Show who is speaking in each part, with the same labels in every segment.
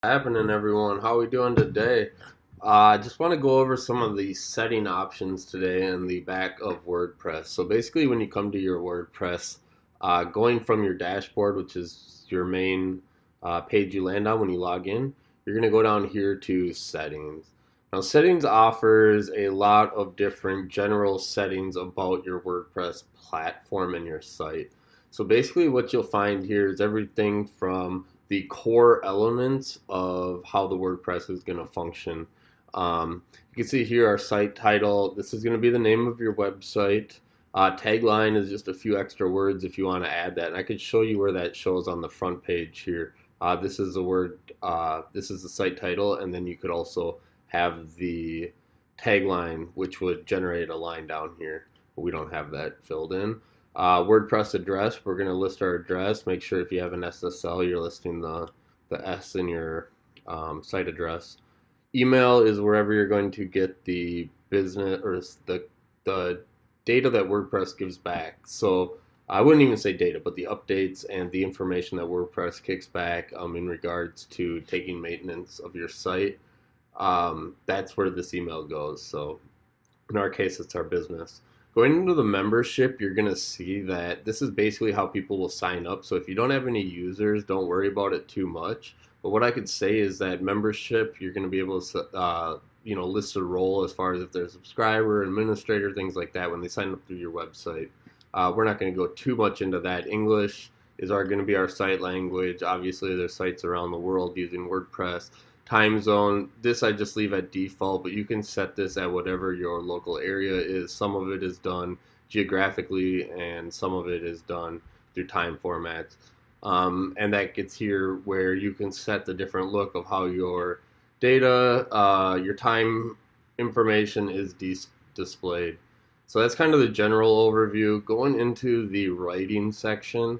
Speaker 1: Happening, everyone? How we doing today? I just want to go over some of the setting options today in the back of WordPress. So basically, when you come to your WordPress, going from your dashboard, which is your main page you land on when you log in, you're going to go down here to settings. Now, settings offers a lot of different general settings about your WordPress platform and your site. So basically, what you'll find here is everything from the core elements of how the WordPress is going to function. You can see here our site title. This is going to be the name of your website. Tagline is just a few extra words if you want to add that. And I could show you where that shows on the front page here. This is the word. This is the site title, and then you could also have the tagline, which would generate a line down here. But we don't have that filled in. WordPress address, we're going to list our address. Make sure if you have an SSL, you're listing the S in your site address. Email is wherever you're going to get the business or the data that WordPress gives back. So I wouldn't even say data, but the updates and the information that WordPress kicks back in regards to taking maintenance of your site. That's where this email goes. So in our case, it's our business. Going into the membership, you're going to see that this is basically how people will sign up. So if you don't have any users, don't worry about it too much. But what I could say is that membership, you're going to be able to, list a role as far as if they're a subscriber, administrator, things like that when they sign up through your website. We're not going to go too much into that. English is going to be our site language. Obviously, there's sites around the world using WordPress. Time zone, this I just leave at default, but you can set this at whatever your local area is. Some of it is done geographically and some of it is done through time formats. And that gets here where you can set the different look of how your data, your time information is displayed. So that's kind of the general overview. Going into the writing section,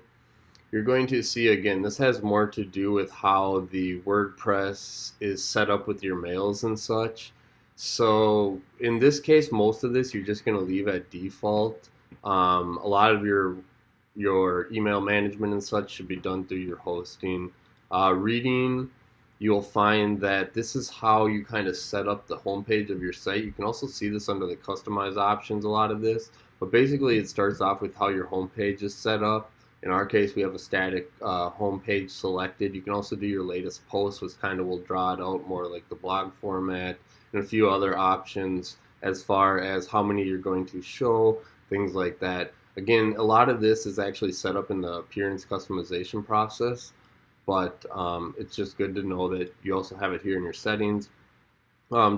Speaker 1: you're going to see, again, this has more to do with how the WordPress is set up with your mails and such. So in this case, most of this you're just going to leave at default. A lot of your email management and such should be done through your hosting. Reading, you'll find that this is how you kind of set up the homepage of your site. You can also see this under the customize options, a lot of this. But basically it starts off with how your homepage is set up. In our case, we have a static home page selected. You can also do your latest post, which kind of will draw it out more like the blog format, and a few other options as far as how many you're going to show, things like that. Again, a lot of this is actually set up in the appearance customization process, but it's just good to know that you also have it here in your settings.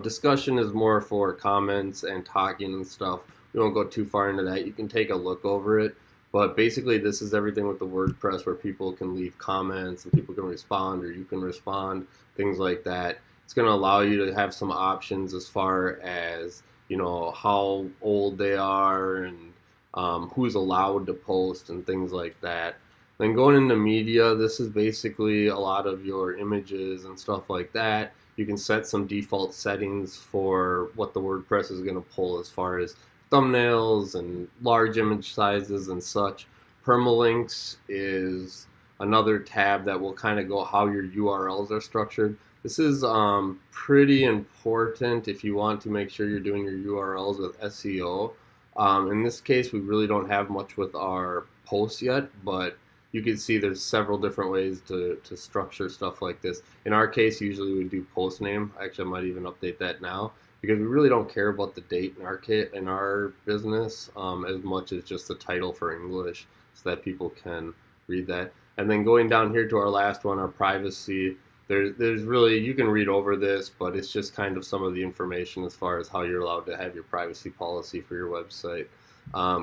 Speaker 1: Discussion is more for comments and talking and stuff. We won't go too far into that. You can take a look over it. But basically, this is everything with the WordPress where people can leave comments and people can respond or you can respond, things like that. It's going to allow you to have some options as far as, how old they are and who's allowed to post and things like that. Then going into media, this is basically a lot of your images and stuff like that. You can set some default settings for what the WordPress is going to pull as far as thumbnails and large image sizes and such. Permalinks is another tab that will kind of go how your URLs are structured. This is pretty important if you want to make sure you're doing your URLs with SEO. In this case, we really don't have much with our posts yet, but you can see there's several different ways to structure stuff like this. In our case, usually we do post name. Actually, I might even update that now, because we really don't care about the date in our business as much as just the title for English so that people can read that. And then going down here to our last one, our privacy, there's really, you can read over this, but it's just kind of some of the information as far as how you're allowed to have your privacy policy for your website.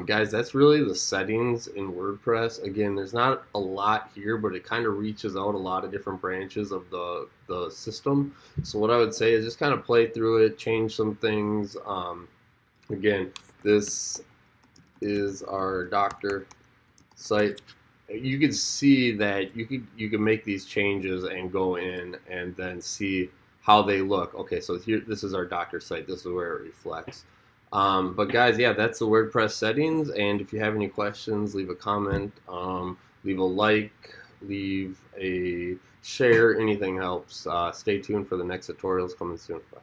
Speaker 1: Guys, that's really the settings in WordPress. Again, there's not a lot here, but it kind of reaches out a lot of different branches of the system. So what I would say is just kind of play through it, change some things. Again, this is our doctor site. You can see that you can make these changes and go in and then see how they look. Okay, so here, this is our doctor site. This is where it reflects. But guys, yeah, that's the WordPress settings. And if you have any questions, leave a comment, leave a like, leave a share, anything helps. Stay tuned for the next tutorials coming soon. Bye.